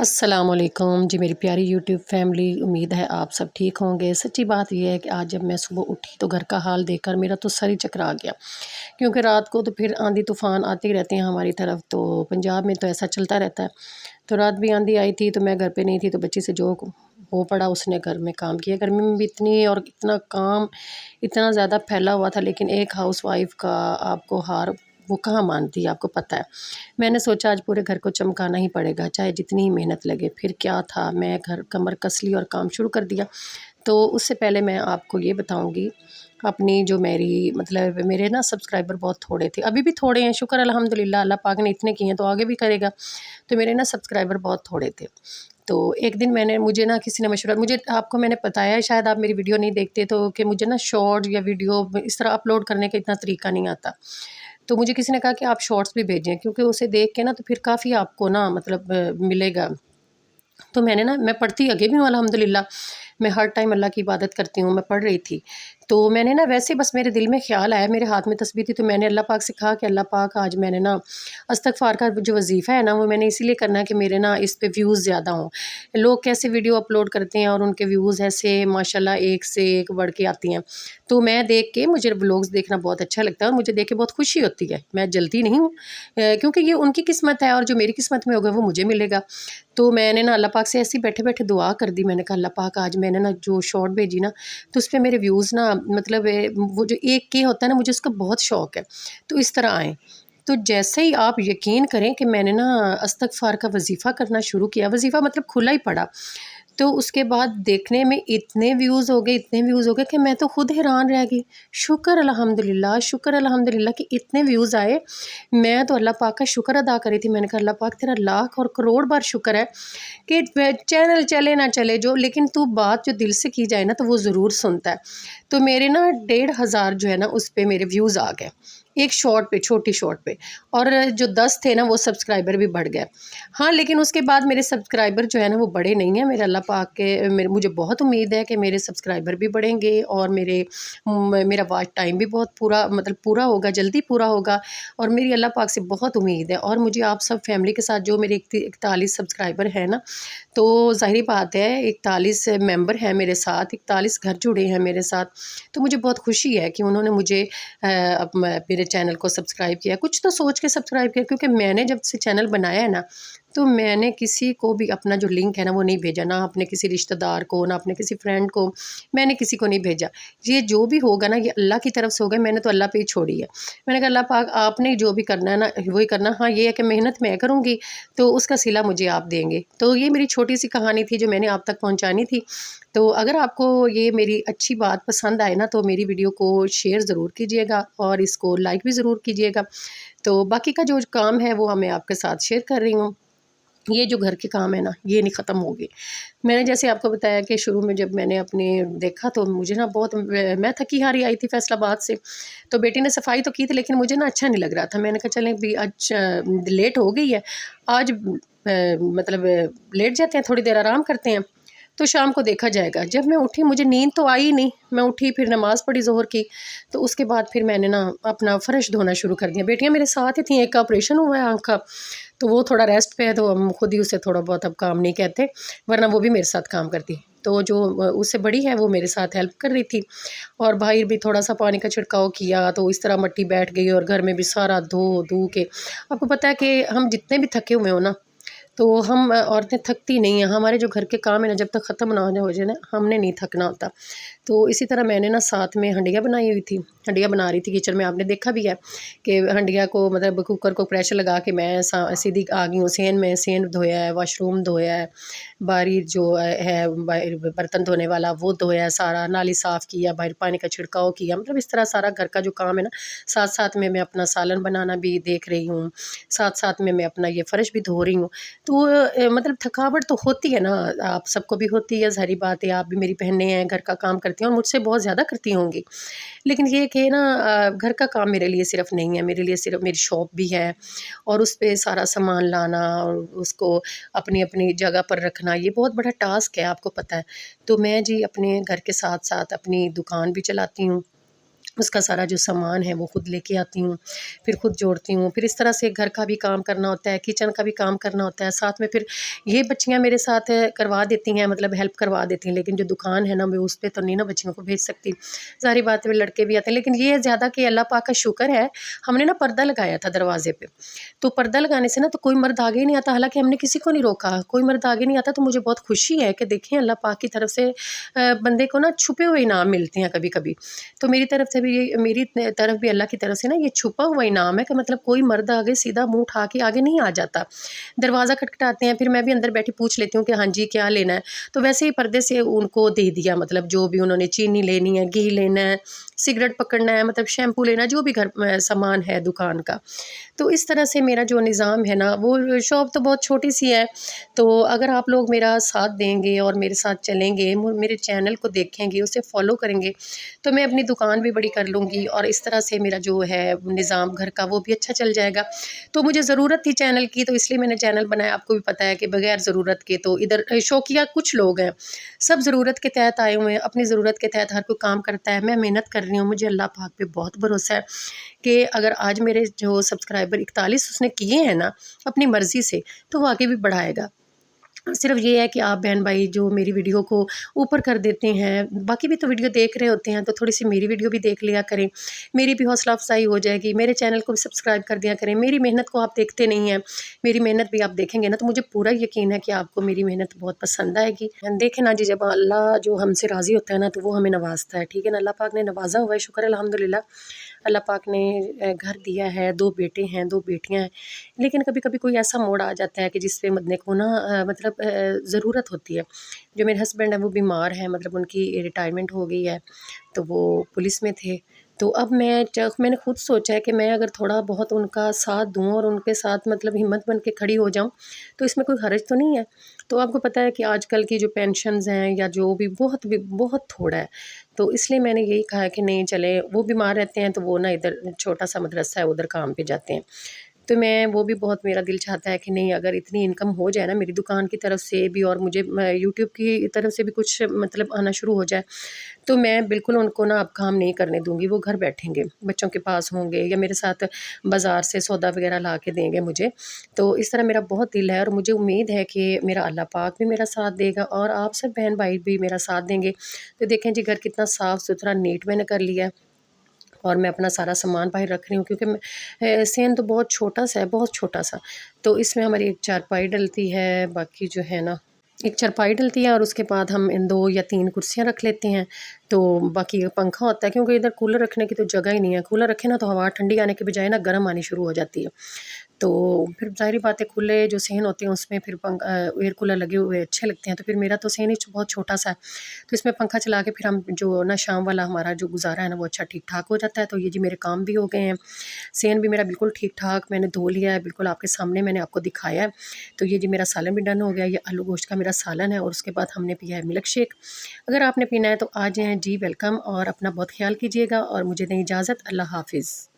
अस्सलाम वालेकुम जी मेरी प्यारी यूट्यूब फैमिली। उम्मीद है आप सब ठीक होंगे। सच्ची बात यह है कि आज जब मैं सुबह उठी तो घर का हाल देखकर मेरा तो सर ही चकरा गया, क्योंकि रात को तो फिर आंधी तूफ़ान आते ही रहते हैं हमारी तरफ। तो पंजाब में तो ऐसा चलता रहता है। तो रात भी आंधी आई थी तो मैं घर पे नहीं थी, तो बच्ची से जो हो पड़ा उसने घर में काम किया। गर्मी में भी इतनी और इतना काम इतना ज़्यादा फैला हुआ था, लेकिन एक हाउसवाइफ़ का आपको हार वो कहाँ मानती है, आपको पता है। मैंने सोचा आज पूरे घर को चमकाना ही पड़ेगा, चाहे जितनी ही मेहनत लगे। फिर क्या था, मैं घर कमर कस ली और काम शुरू कर दिया। तो उससे पहले मैं आपको ये बताऊंगी अपनी जो मेरी मतलब मेरे ना सब्सक्राइबर बहुत थोड़े थे, अभी भी थोड़े हैं। शुक्र अल्हम्दुलिल्लाह, अल्लाह पाक ने इतने किए हैं तो आगे भी करेगा। तो मेरे ना सब्सक्राइबर बहुत थोड़े थे। तो एक दिन मुझे ना किसी ने मशवरा, मुझे आपको मैंने बताया है, शायद आप मेरी वीडियो नहीं देखते, तो कि मुझे ना शॉर्ट या वीडियो इस तरह अपलोड करने का इतना तरीका नहीं आता। तो मुझे किसी ने कहा कि आप शॉर्ट्स भी भेजें, क्योंकि उसे देख के ना तो फिर काफ़ी आपको ना मतलब मिलेगा। तो मैंने ना मैं पढ़ती आगे भी हूँ अल्हम्दुलिल्लाह। मैं हर टाइम अल्लाह की इबादत करती हूँ, मैं पढ़ रही थी। तो मैंने ना वैसे बस मेरे दिल में ख़्याल आया, मेरे हाथ में तस्बीह थी, तो मैंने अल्लाह पाक से कहा कि अल्लाह पाक आज मैंने ना इस्तिग़फ़ार का जो वज़ीफ़ा है ना वो मैंने इसीलिए करना है कि मेरे ना इस पे व्यूज़ ज़्यादा हों। लोग कैसे वीडियो अपलोड करते हैं और उनके व्यूज़ ऐसे माशाल्लाह एक से एक बढ़ के आती हैं। तो मैं देख के मुझे व्लॉग्स देखना बहुत अच्छा लगता है और मुझे देख के बहुत खुशी होती है। मैं जलती नहीं हूँ, क्योंकि ये उनकी किस्मत है और जो मेरी किस्मत में होगा वो मुझे मिलेगा। तो मैंने ना अल्लाह पाक से ऐसे ही बैठे-बैठे दुआ कर दी। मैंने कहा अल्लाह पाक आज मैंने ना जो शॉर्ट भेजी ना तो उसपे मेरे व्यूज़ ना मतलब वो जो 1 के होता है ना, मुझे उसका बहुत शौक है। तो इस तरह आएँ। तो जैसे ही आप यकीन करें कि मैंने ना इस्तिग़फ़ार का वज़ीफ़ा करना शुरू किया, वज़ीफ़ा मतलब खुला ही पड़ा। तो उसके बाद देखने में इतने व्यूज़ हो गए, इतने व्यूज़ हो गए कि मैं तो खुद हैरान रह गई। शुक्र अल्हम्दुलिल्लाह कि इतने व्यूज़ आए। मैं तो अल्लाह पाक का शुक्र अदा कर रही थी। मैंने कहा अल्लाह पाक तेरा लाख और करोड़ बार शुक्र है कि चैनल चले ना चले जो, लेकिन तू बात जो दिल से की जाए ना तो वो ज़रूर सुनता है। तो मेरे ना 1500 जो है ना उस पे मेरे व्यूज़ आ गए, एक शॉर्ट पे, छोटी शॉर्ट पे। और जो 10 थे ना वो सब्सक्राइबर भी बढ़ गए। हाँ, लेकिन उसके बाद मेरे सब्सक्राइबर जो है ना वो बढ़े नहीं हैं। मेरे अल्लाह पाक के मेरे मुझे बहुत उम्मीद है कि मेरे सब्सक्राइबर भी बढ़ेंगे और मेरा वॉच टाइम भी बहुत पूरा मतलब पूरा होगा, जल्दी पूरा होगा। और मेरी अल्लाह पाक से बहुत उम्मीद है। और मुझे आप सब फैमिली के साथ जो मेरे 41 सब्सक्राइबर हैं ना, तो ज़ाहिर बात है 41 मेंबर हैं मेरे साथ, 41 घर जुड़े हैं मेरे साथ। तो मुझे बहुत खुशी है कि उन्होंने मुझे मेरे चैनल को सब्सक्राइब किया। कुछ तो सोच के सब्सक्राइब किया, क्योंकि मैंने जब से चैनल बनाया है ना तो मैंने किसी को भी अपना जो लिंक है ना वो नहीं भेजा, ना अपने किसी रिश्तेदार को, ना अपने किसी फ्रेंड को, मैंने किसी को नहीं भेजा। ये जो भी होगा ना ये अल्लाह की तरफ से होगा, मैंने तो अल्लाह पे ही छोड़ी है। मैंने कहा अल्लाह पाक आपने जो भी करना है ना वही करना। हाँ, ये है कि मेहनत मैं करूँगी तो उसका सिला मुझे आप देंगे। तो ये मेरी छोटी सी कहानी थी जो मैंने आप तक पहुँचानी थी। तो अगर आपको ये मेरी अच्छी बात पसंद आए ना तो मेरी वीडियो को शेयर ज़रूर कीजिएगा और इसको लाइक भी ज़रूर कीजिएगा। तो बाकी का जो काम है वो मैं आपके साथ शेयर कर रही हूँ। ये जो घर के काम है ना ये नहीं ख़त्म होंगे। मैंने जैसे आपको बताया कि शुरू में जब मैंने अपने देखा तो मुझे ना बहुत मैं थकी हारी आई थी फैसलाबाद से। तो बेटी ने सफाई तो की थी, लेकिन मुझे ना अच्छा नहीं लग रहा था। मैंने कहा चलें भी अच्छा लेट हो गई है, आज मतलब लेट जाते हैं, थोड़ी देर आराम करते हैं, तो शाम को देखा जाएगा। जब मैं उठी मुझे नींद तो आई नहीं, मैं उठी फिर नमाज़ पढ़ी ज़ोहर की। तो उसके बाद फिर मैंने ना अपना फ़र्श धोना शुरू कर दिया। बेटियाँ मेरे साथ ही थी, एक का ऑपरेशन हुआ है आँख का, तो वो थोड़ा रेस्ट पे है, तो हम खुद ही उसे थोड़ा बहुत अब काम नहीं कहते, वरना वो भी मेरे साथ काम करती। तो जो उससे बड़ी है वो मेरे साथ हेल्प कर रही थी। और बाहर भी थोड़ा सा पानी का छिड़काव किया, तो इस तरह मिट्टी बैठ गई और घर में भी सारा धो धू के। आपको पता है कि हम जितने भी थके हुए हो ना, तो हम औरतें थकती नहीं हैं। हमारे जो घर के काम है ना जब तक ख़त्म ना हो जाए ना हमने नहीं थकना होता। तो इसी तरह मैंने ना साथ में हंडिया बनाई हुई थी, हंडिया बना रही थी किचन में। आपने देखा भी है कि हंडिया को मतलब कुकर को प्रेशर लगा के मैं सीधी आ गई हूँ। सेन में सेन धोया है, वाशरूम धोया है, बाहरी जो है बर्तन धोने वाला वो धोया है, सारा नाली साफ़ किया, बाहर पानी का छिड़काव किया। मतलब इस तरह सारा घर का जो काम है ना, साथ साथ में मैं अपना सालन बनाना भी देख रही हूँ, साथ साथ में मैं अपना ये फ़र्श भी धो रही हूँ। तो मतलब थकावट तो होती है ना, आप सबको भी होती है, ज़ाहिर बात है। आप भी मेरी बहनें हैं, घर का काम करती हैं और मुझसे बहुत ज़्यादा करती होंगी। लेकिन ये कि ना घर का काम मेरे लिए सिर्फ़ नहीं है, मेरे लिए सिर्फ़ मेरी शॉप भी है और उस पे सारा सामान लाना और उसको अपनी-अपनी जगह पर रखना, ये बहुत बड़ा टास्क है, आपको पता है। तो मैं जी अपने घर के साथ-साथ अपनी दुकान भी चलाती हूँ। اس کا سارا جو سامان ہے وہ خود لے کے آتی ہوں، پھر خود جوڑتی ہوں، پھر اس طرح سے گھر کا بھی کام کرنا ہوتا ہے، کچن کا بھی کام کرنا ہوتا ہے، ساتھ میں پھر یہ بچیاں میرے ساتھ کروا دیتی ہیں، مطلب ہیلپ کروا دیتی ہیں، لیکن جو دکان ہے نا میں اس پہ تو نہیں نا بچیوں کو بھیج سکتی، ظاہری بات ہے لڑکے بھی آتے ہیں، لیکن یہ ہے زیادہ کہ اللہ پاک کا شکر ہے ہم نے نا پردہ لگایا تھا دروازے پہ، تو پردہ لگانے سے نا تو کوئی مرد آگے نہیں آتا، حالانکہ ہم نے کسی کو نہیں روکا، کوئی مرد آگے نہیں آتا، تو مجھے بہت خوشی ہے کہ دیکھیں اللہ پاک کی طرف سے بندے کو نا چھپے ہوئے انعام ملتے ہیں کبھی کبھی، تو میری طرف سے بھی میری طرف بھی اللہ کی طرف سے نا یہ چھپا ہوا انعام ہے کہ مطلب کوئی مرد آگے سیدھا منہ اٹھا کے آگے نہیں آ جاتا، دروازہ کھٹکھٹاتے ہیں، پھر میں بھی اندر بیٹھی پوچھ لیتی ہوں کہ ہاں جی کیا لینا ہے، تو ویسے ہی پردے سے ان کو دے دیا، مطلب جو بھی انہوں نے چینی لینی ہے، گھی لینا ہے، سگریٹ پکڑنا ہے، مطلب شیمپو لینا، جو بھی گھر میں سامان ہے دکان کا، تو اس طرح سے میرا جو نظام ہے نا وہ شاپ تو بہت چھوٹی سی ہے، تو اگر آپ لوگ میرا ساتھ دیں گے اور میرے ساتھ چلیں گے، میرے چینل کو دیکھیں گے، اسے فالو کریں گے، تو میں اپنی دکان بھی بڑی کر لوں گی، اور اس طرح سے میرا جو ہے نظام گھر کا وہ بھی اچھا چل جائے گا، تو مجھے ضرورت تھی چینل کی، تو اس لیے میں نے چینل بنایا، آپ کو بھی پتہ ہے کہ بغیر ضرورت کے تو ادھر شوقیہ کچھ لوگ ہیں، سب ضرورت کے تحت آئے ہوئے ہیں، اپنی ضرورت کے تحت ہر کوئی کام کرتا ہے، میں محنت کر رہی ہوں، مجھے اللہ پاک پہ بہت بھروسہ ہے کہ اگر آج میرے جو سبسکرائبر 41 اس نے کیے ہیں نا اپنی مرضی سے، تو وہ آگے بھی بڑھائے گا، صرف یہ ہے کہ آپ بہن بھائی جو میری ویڈیو کو اوپر کر دیتے ہیں، باقی بھی تو ویڈیو دیکھ رہے ہوتے ہیں، تو تھوڑی سی میری ویڈیو بھی دیکھ لیا کریں، میری بھی حوصلہ افزائی ہو جائے گی، میرے چینل کو بھی سبسکرائب کر دیا کریں، میری محنت کو آپ دیکھتے نہیں ہیں، میری محنت بھی آپ دیکھیں گے نا تو مجھے پورا یقین ہے کہ آپ کو میری محنت بہت پسند آئے گی، دیکھیں نا جی جب اللہ جو ہم سے راضی ہوتا ہے نا تو وہ ہمیں نوازتا ہے، ٹھیک ہے نا، اللہ پاک نے نوازا ہوا ہے، شکر الحمدللہ، اللہ پاک نے گھر دیا ہے، 2 بیٹے ہیں 2 بیٹیاں ہیں، لیکن کبھی کبھی کوئی ایسا موڑ آ جاتا ہے کہ جس پہ بندے کو نا مطلب ضرورت ہوتی ہے، جو میرے ہسبینڈ ہیں وہ بیمار ہیں، مطلب ان کی ریٹائرمنٹ ہو گئی ہے، تو وہ پولیس میں تھے، تو اب میں نے خود سوچا ہے کہ میں اگر تھوڑا بہت ان کا ساتھ دوں اور ان کے ساتھ مطلب ہمت بن کے کھڑی ہو جاؤں تو اس میں کوئی حرج تو نہیں ہے، تو آپ کو پتہ ہے کہ آج کل کی جو پینشنز ہیں یا جو بھی بہت تھوڑا ہے، تو اس لیے میں نے یہی کہا کہ نہیں چلے، وہ بیمار رہتے ہیں تو وہ نا ادھر چھوٹا سا مدرسہ ہے ادھر کام پہ جاتے ہیں، تو میں وہ بھی بہت میرا دل چاہتا ہے کہ نہیں اگر اتنی انکم ہو جائے نا میری دکان کی طرف سے بھی اور مجھے یوٹیوب کی طرف سے بھی کچھ مطلب آنا شروع ہو جائے تو میں بالکل ان کو نا اب کام نہیں کرنے دوں گی، وہ گھر بیٹھیں گے، بچوں کے پاس ہوں گے یا میرے ساتھ بازار سے سودا وغیرہ لا کے دیں گے مجھے، تو اس طرح میرا بہت دل ہے اور مجھے امید ہے کہ میرا اللہ پاک بھی میرا ساتھ دے گا اور آپ سب بہن بھائی بھی میرا ساتھ دیں گے، تو دیکھیں جی گھر کتنا صاف ستھرا نیٹ میں نے کر لیا ہے، اور میں اپنا سارا سامان باہر رکھ رہی ہوں کیونکہ سین تو بہت چھوٹا سا ہے، بہت چھوٹا سا، تو اس میں ہماری ایک چارپائی ڈلتی ہے، باقی جو ہے نا ایک چارپائی ڈلتی ہے اور اس کے بعد ہم 2 یا 3 کرسیاں رکھ لیتے ہیں، تو باقی پنکھا ہوتا ہے کیونکہ ادھر کولر رکھنے کی تو جگہ ہی نہیں ہے، کولر رکھے نا تو ہوا ٹھنڈی آنے کے بجائے نا گرم آنی شروع ہو جاتی ہے، تو پھر ظاہری بات ہے کھلے جو صحن ہوتے ہیں اس میں پھر ایئر کولر لگے ہوئے اچھے لگتے ہیں، تو پھر میرا تو صحن ہی بہت چھوٹا سا ہے، تو اس میں پنکھا چلا کے پھر ہم جو نا شام والا ہمارا جو گزارا ہے نا وہ اچھا ٹھیک ٹھاک ہو جاتا ہے، تو یہ جی میرے کام بھی ہو گئے ہیں، صحن بھی میرا بالکل ٹھیک ٹھاک میں نے دھو لیا ہے، بالکل آپ کے سامنے میں نے آپ کو دکھایا ہے، تو یہ جی میرا سالن بھی ڈن ہو گیا، یہ آلو گوشت کا میرا سالن ہے، اور اس کے بعد ہم نے پیا ہے ملک شیک، اگر آپ نے پینا ہے تو آ جائیں جی ویلکم، اور اپنا بہت خیال کیجیے گا اور مجھے دیں اجازت، اللہ حافظ۔